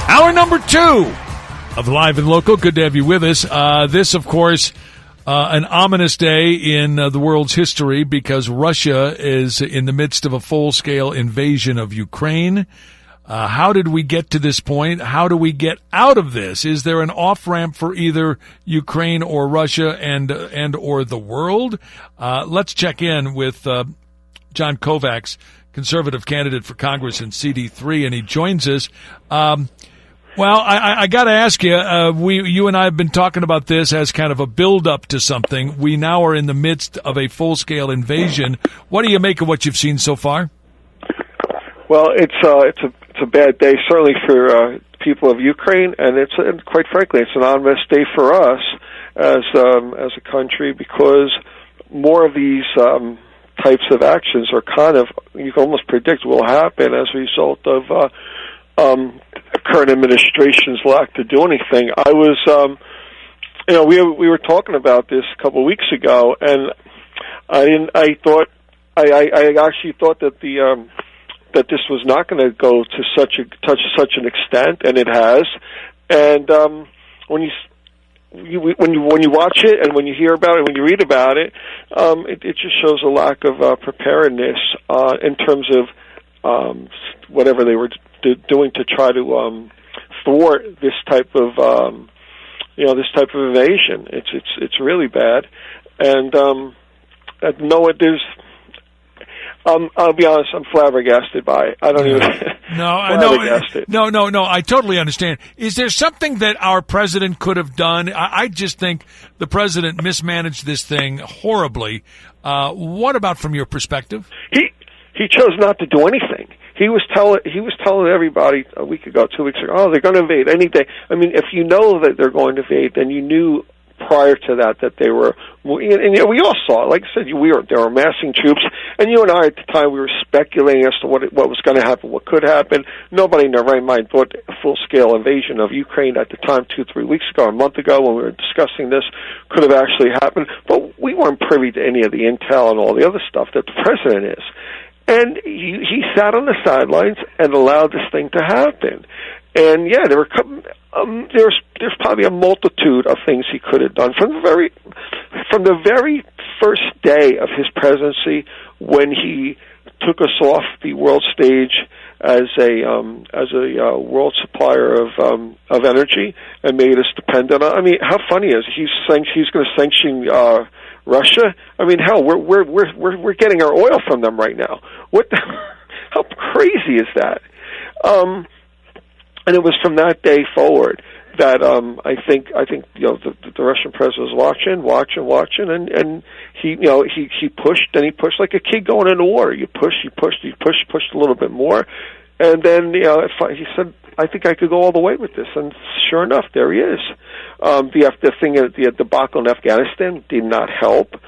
Hour number 2 of Live and Local. Good to have you with us. This, of course, an ominous day in the world's history because Russia is in the midst of a full-scale invasion of Ukraine. How did we get to this point? How do we get out of this? Is there an off-ramp for either Ukraine or Russia and or the world? Let's check in with John Kovacs, conservative candidate for Congress in CD3, and he joins us. Well, I got to ask you, you and I have been talking about this as kind of a build-up to something. We now are in the midst of a full-scale invasion. What do you make of what you've seen so far? Well, it's a bad day, certainly for people of Ukraine, and quite frankly, it's an ominous day for us as a country because more of these types of actions are kind of, you can almost predict will happen as a result of current administration's lack to do anything. I was, we were talking about this a couple of weeks ago, and I actually thought that that this was not going to go to such an extent, and it has. And when you watch it, and when you hear about it, when you read about it, it just shows a lack of preparedness in terms of whatever they were doing to try to thwart this type of invasion. It's really bad, and there's. I'll be honest, I'm flabbergasted by it. I don't even. No, I totally understand. Is there something that our president could have done? I just think the president mismanaged this thing horribly. What about from your perspective? He chose not to do anything. He was telling everybody a week ago, 2 weeks ago, oh, they're going to invade any day. I mean, if you know that they're going to invade, then you knew prior to that they were, and we all saw it. Like I said, they were massing troops, and you and I at the time we were speculating as to what was going to happen, what could happen. Nobody in their right mind thought a full-scale invasion of Ukraine at the time, 2-3 weeks ago, a month ago, when we were discussing this, could have actually happened. But we weren't privy to any of the intel and all the other stuff that the president is. And he sat on the sidelines and allowed this thing to happen. And yeah, there's probably a multitude of things he could have done from the very first day of his presidency, when he took us off the world stage as a world supplier of energy and made us dependent on. I mean, how funny is he's saying he's going to sanction Russia? I mean, hell, we're getting our oil from them right now. How crazy is that? And it was from that day forward that I think the Russian president was watching, and he pushed like a kid going into war. You pushed a little bit more, and then he said, I think I could go all the way with this, and sure enough, there he is. The thing, the debacle in Afghanistan did not help.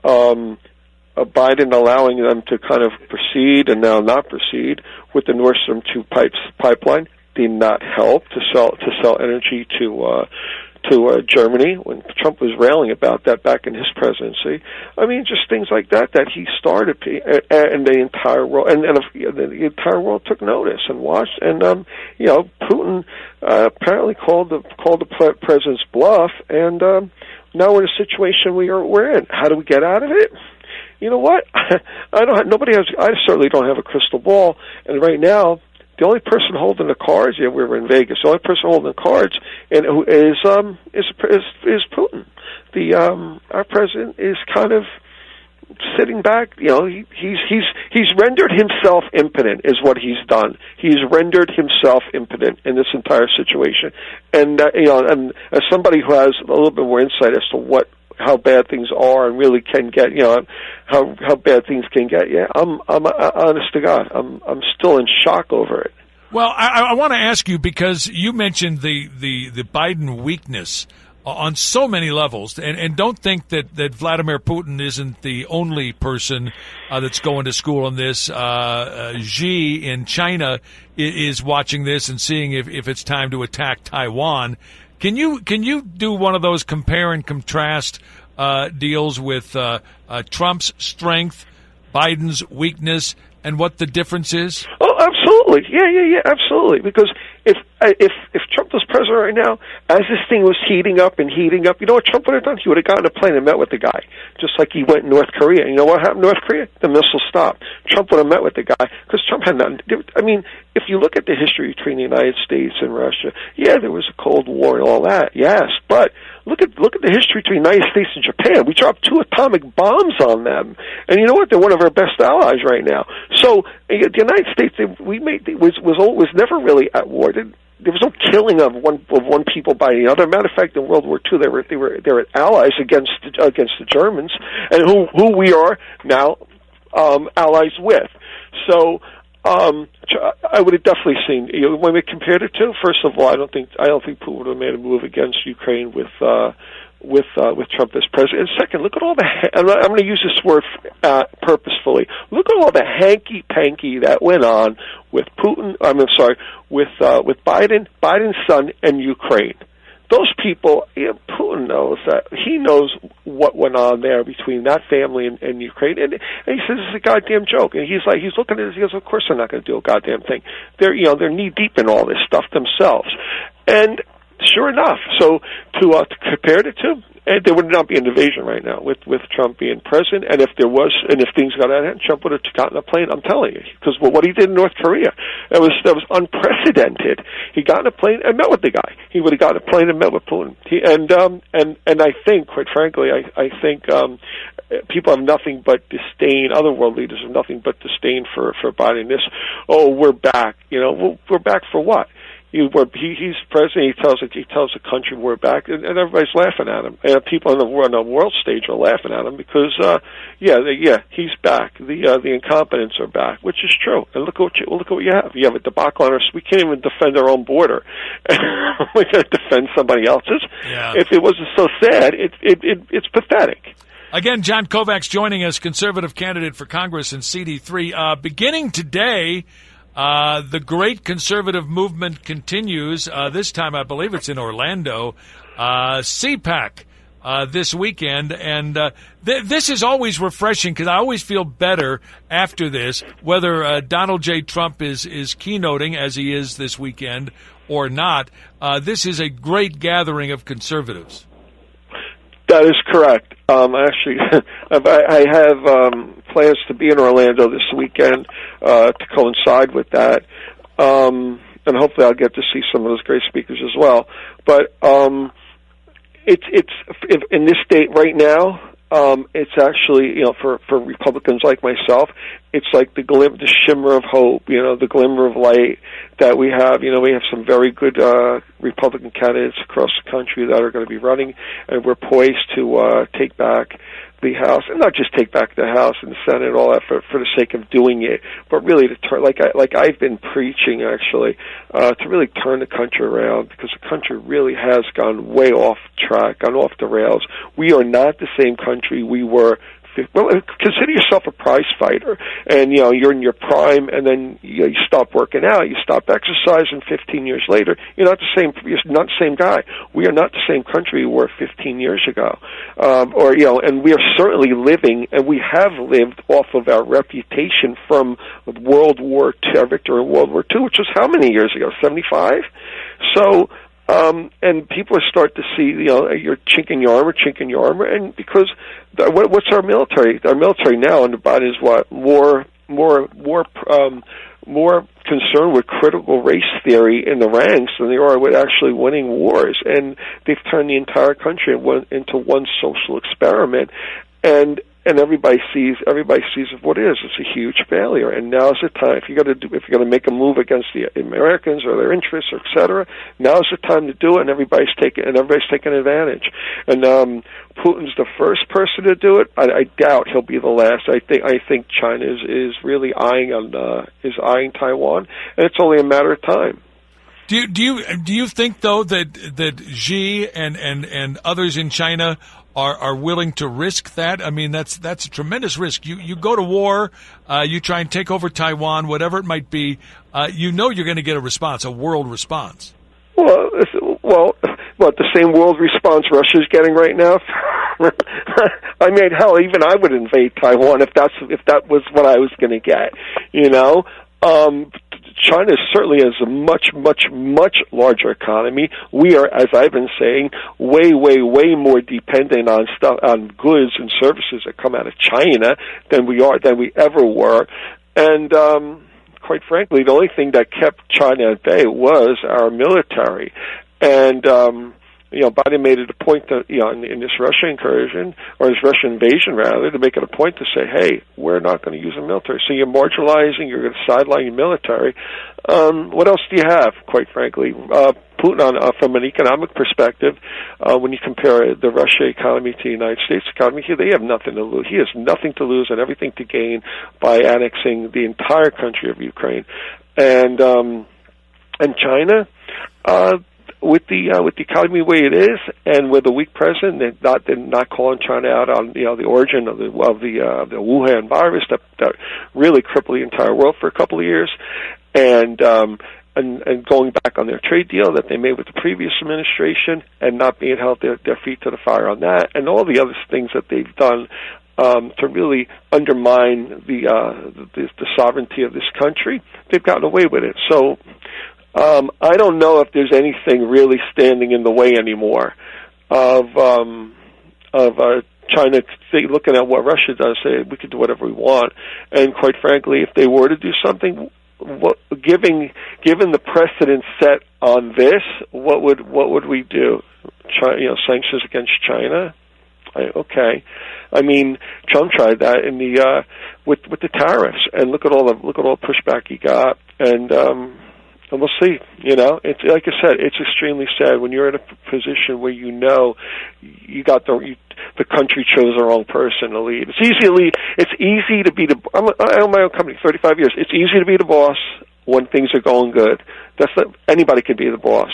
Biden allowing them to kind of proceed and now not proceed with the Nord Stream 2 pipeline did not help to sell energy to Germany when Trump was railing about that back in his presidency. I mean, just things like that he started, and the entire world and the entire world took notice and watched. And Putin apparently called the president's bluff, and now we're in a situation we're in. How do we get out of it? You know what? I certainly don't have a crystal ball, and right now, the only person holding the cards, we were in Vegas. The only person holding the cards is Putin. Our president is kind of sitting back. He's rendered himself impotent, is what he's done. He's rendered himself impotent in this entire situation. And and as somebody who has a little bit more insight as to how bad things are and really can get, how bad things can get. Yeah, I'm honest to God, I'm still in shock over it. Well, I want to ask you, because you mentioned the Biden weakness on so many levels, and don't think that Vladimir Putin isn't the only person that's going to school on this. Xi in China is watching this and seeing if it's time to attack Taiwan. Can you do one of those compare and contrast deals with Trump's strength, Biden's weakness, and what the difference is? Oh, absolutely. Yeah, absolutely. Because if Trump was president right now, as this thing was heating up, you know what Trump would have done? He would have gotten a plane and met with the guy, just like he went in North Korea. You know what happened in North Korea? The missile stopped. Trump would have met with the guy because Trump had nothing to do. I mean, if you look at the history between the United States and Russia, yeah, there was a Cold War and all that, yes, but look at the history between the United States and Japan. We dropped 2 atomic bombs on them, and you know what? They're one of our best allies right now. So the United States, was never really at war. There was no killing of one people by the other. Matter of fact, in World War II, they were allies against the Germans, and who we are now allies with. So I would have definitely seen, when we compared it to. First of all, I don't think Putin would have made a move against Ukraine with Trump as president. And second, look at all the. I'm going to use this word purposefully. Look at all the hanky panky that went on with Putin. With Biden's son, and Ukraine. Those people, Putin knows that. He knows what went on there between that family and Ukraine, and he says it's a goddamn joke. And he's looking at it. He goes, "Of course they're not going to do a goddamn thing. They're knee deep in all this stuff themselves." And sure enough, so to compare the two, and there would not be an invasion right now with Trump being president. And if there was, and if things got out of hand, Trump would have gotten a plane. I'm telling you, because what he did in North Korea, that was unprecedented. He got in a plane and met with the guy. He would have gotten a plane and met with Putin. And I think, quite frankly, I think people have nothing but disdain. Other world leaders have nothing but disdain for Biden. We're back. We're back for what? He's president. He tells the country we're back, and everybody's laughing at him. And people on the world stage are laughing at him because, he's back. The incompetents are back, which is true. And look what you have. You have a debacle on us. We can't even defend our own border. We're going to defend somebody else's. Yeah. If it wasn't so sad, it's pathetic. Again, John Kovacs joining us, conservative candidate for Congress in CD3. Beginning today, the great conservative movement continues. This time, I believe it's in Orlando. CPAC this weekend. And this is always refreshing because I always feel better after this, whether Donald J. Trump is keynoting, as he is this weekend, or not. This is a great gathering of conservatives. That is correct. Actually, I have plans to be in Orlando this weekend to coincide with that, and hopefully I'll get to see some of those great speakers as well. But it's in this state right now. It's actually, for Republicans like myself, it's like the shimmer of hope, the glimmer of light that we have. We have some very good Republican candidates across the country that are going to be running, and we're poised to take back the House, and not just take back the House and the Senate, all that for the sake of doing it, but really to turn, like I've been preaching actually, to really turn the country around, because the country really has gone way off track, gone off the rails. We are not the same country we were. Well, consider yourself a prize fighter, and you're in your prime, and then you stop working out, you stop exercising. 15 years later, you're not the same guy. We are not the same country we were 15 years ago, and we are certainly living, and we have lived off of our reputation from World War II, our victory in World War II, which was how many years ago? 75. So. And people start to see, you're chinking your armor, and because what's our military? Our military now, and Biden is what more concerned with critical race theory in the ranks than they are with actually winning wars, and they've turned the entire country into one social experiment, and everybody sees what it is. It's a huge failure, and now's the time. If you're going to make a move against the Americans or their interests, or et cetera, now's the time to do it. And everybody's taking advantage. And Putin's the first person to do it. I doubt he'll be the last. I think China is really eyeing Taiwan, and it's only a matter of time. Do you think though that Xi and others in China are willing to risk that? I mean, that's a tremendous risk. You go to war, you try and take over Taiwan, whatever it might be. You're going to get a response, a world response. Well, the same world response Russia's getting right now. I mean, hell, even I would invade Taiwan if that was what I was going to get. China certainly has a much, much, much larger economy. We are, as I've been saying, way, way, way more dependent on goods and services that come out of China than we ever were. And quite frankly, the only thing that kept China at bay was our military. And Biden made it a point to, in this Russia incursion, or this Russian invasion rather, to make it a point to say, hey, we're not going to use the military. So you're marginalizing, you're going to sideline your military. What else do you have, quite frankly? Putin, from an economic perspective, when you compare the Russia economy to the United States economy, they have nothing to lose. He has nothing to lose and everything to gain by annexing the entire country of Ukraine. And China, with the economy the way it is, and with a weak president, they're not calling China out on the origin of the Wuhan virus that really crippled the entire world for a couple of years, and going back on their trade deal that they made with the previous administration, and not being held their feet to the fire on that, and all the other things that they've done to really undermine the sovereignty of this country. They've gotten away with it. So I don't know if there's anything really standing in the way anymore of China looking at what Russia does, say we can do whatever we want. And quite frankly, if they were to do something, given the precedent set on this, what would we do? Sanctions against China? Okay. I mean, Trump tried that in the with the tariffs, and look at all the pushback he got, and we'll see. It's like I said, it's extremely sad when you're in a position where you got the country chose the wrong person to lead. It's easy to lead. It's easy to be I own my own company, 35 years. It's easy to be the boss when things are going good. Anybody could be the boss.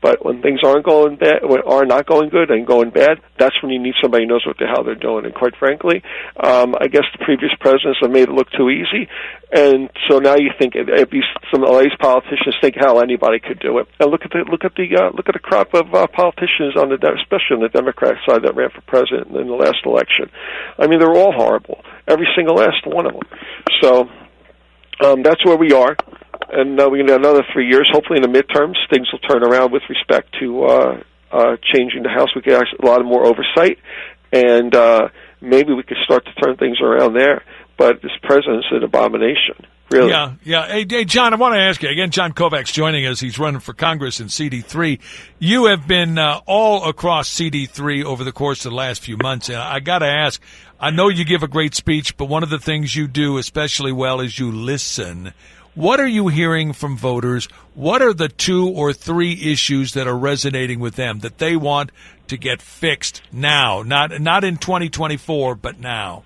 But when things are not going good and going bad, that's when you need somebody who knows what the hell they're doing. And quite frankly, I guess the previous presidents have made it look too easy. And so now you think some of these politicians think, hell, anybody could do it. And look at the crop of politicians especially on the Democrat side that ran for president in the last election. I mean, they're all horrible, every single last one of them. So that's where we are. And we're going to have another 3 years. Hopefully in the midterms, things will turn around with respect to changing the House. We get a lot more oversight, and maybe we could start to turn things around there. But this president's an abomination, really. Yeah. Hey, John, I want to ask you, again, John Kovacs joining us. He's running for Congress in CD3. You have been all across CD3 over the course of the last few months. And I got to ask, I know you give a great speech, but one of the things you do especially well is you listen. What are you hearing from voters? What are the 2 or 3 issues that are resonating with them that they want to get fixed now? Not in 2024, but now.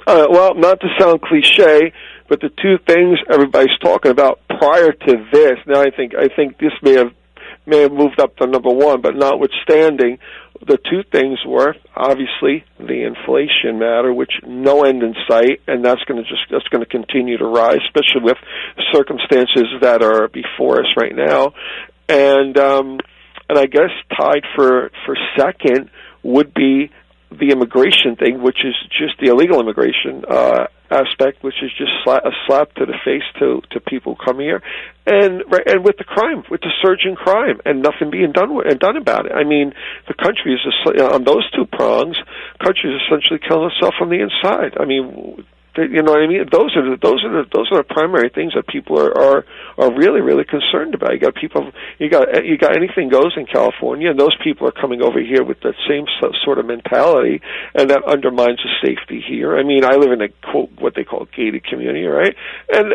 Well, not to sound cliche, but the 2 things everybody's talking about prior to this. Now, I think this may have moved up to number 1, but notwithstanding, the 2 things were obviously the inflation matter, which no end in sight, and that's going to continue to rise, especially with circumstances that are before us right now. And I guess tied for second would be the immigration thing, which is just the illegal immigration aspect, which is just a slap to the face to people coming here, and with the crime, with the surge in crime, and nothing being done about it. I mean, the country is on those 2 prongs. Country is essentially killing itself from the inside. I mean, you know what I mean? Those are the primary things that people are really, really concerned about. You got anything goes in California, and those people are coming over here with that same sort of mentality, and that undermines the safety here. I mean, I live in a quote what they call a gated community, right? And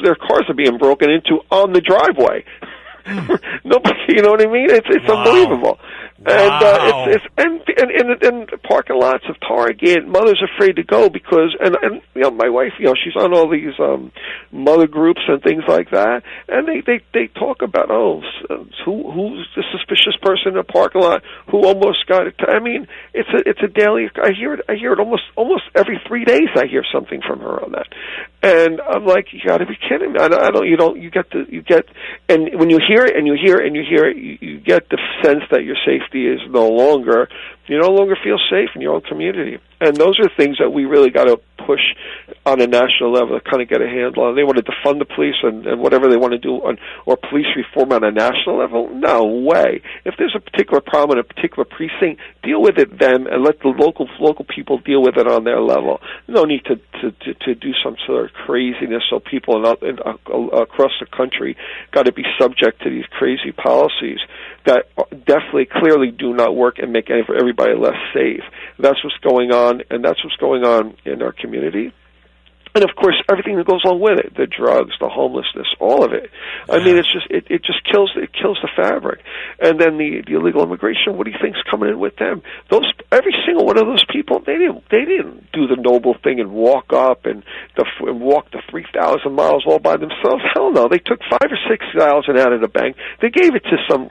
their cars are being broken into on the driveway. Nobody, you know what I mean? It's wow. Unbelievable. Wow. And in parking lots of Target, mothers are afraid to go because my wife, she's on all these mother groups and things like that, and they talk about who's the suspicious person in the parking lot who almost got it. I mean, it's a daily. I hear it almost every 3 days. I hear something from her on that, and I'm like, you got to be kidding me! And when you hear it and you hear it and you hear it, you get the sense that your safety is no longer, you no longer feel safe in your own community. And those are things that we really got to push on a national level to kind of get a handle on. They want to defund the police and whatever they want to do or police reform on a national level. No way. If there's a particular problem in a particular precinct, deal with it then and let the local people deal with it on their level. No need to do some sort of craziness so people across the country got to be subject to these crazy policies that definitely, clearly do not work and make everybody less safe. That's what's going on, and that's what's going on in our community. And of course, everything that goes along with it, the drugs, the homelessness, all of it. I mean, it just kills the fabric. And then the illegal immigration, what do you think's coming in with them? Every single one of those people, they didn't do the noble thing and walk up and walk the 3,000 miles all by themselves. Hell no. They took 5,000 or 6,000 out of the bank. They gave it to some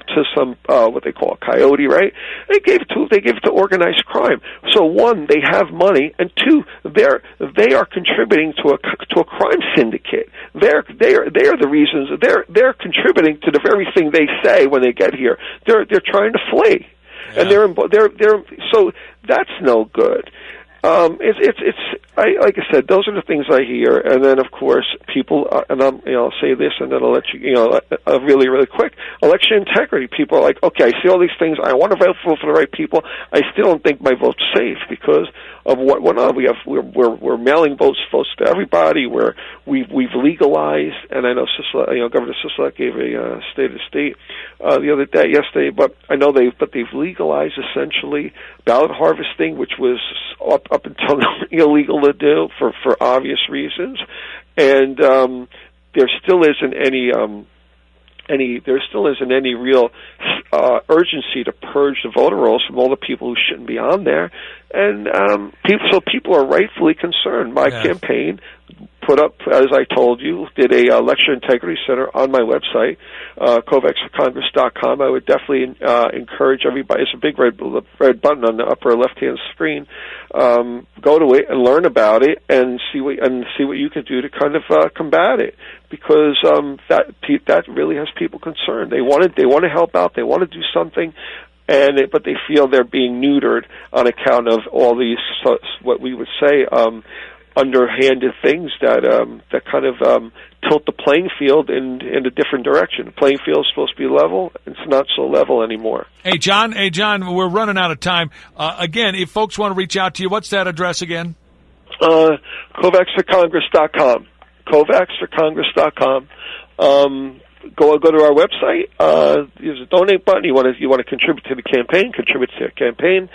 what they call a coyote, right? They gave it to organized crime. So one, they have money, and two, they are contributing to a crime syndicate. They're the reasons. They're contributing to the very thing they say when they get here. They're trying to flee, and they're so that's no good. Like I said, those are the things I hear, and then of course people, and I'll say this, and then I'll let you, really, really quick. Election integrity. People are like, okay, I see all these things. I want to vote for the right people. I still don't think my vote's safe because of what went on. We're mailing votes to everybody. We've legalized, and I know Governor Sisolak gave a state of the state yesterday, but I know they've legalized essentially ballot harvesting, which was up until now illegal to do for obvious reasons, and there still isn't any real urgency to purge the voter rolls from all the people who shouldn't be on there, and people are rightfully concerned. My campaign put up, as I told you, did a election integrity center on my website, kovacsforcongress.com. I would definitely encourage everybody. It's a big red button on the upper left-hand screen. Go to it and learn about it and see what you can do to kind of combat it, because that really has people concerned. They want to help out. They want to do something. But they feel they're being neutered on account of all these, what we would say, underhanded things that kind of tilt the playing field in a different direction. The playing field is supposed to be level. It's not so level anymore. Hey, John, we're running out of time. Again, if folks want to reach out to you, what's that address again? kovacsforcongress.com. kovacsforcongress.com. Go to our website. There's a donate button. You want to contribute to the campaign. Contribute to the campaign.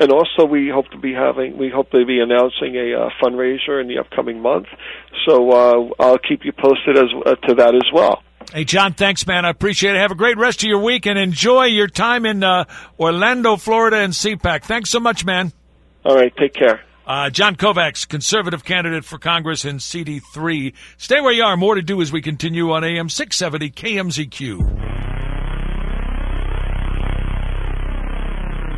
And also, we hope to be announcing a fundraiser in the upcoming month. So I'll keep you posted to that as well. Hey, John, thanks, man. I appreciate it. Have a great rest of your week and enjoy your time in Orlando, Florida, and CPAC. Thanks so much, man. All right, take care. John Kovacs, conservative candidate for Congress in CD3. Stay where you are. More to do as we continue on AM 670 KMZQ.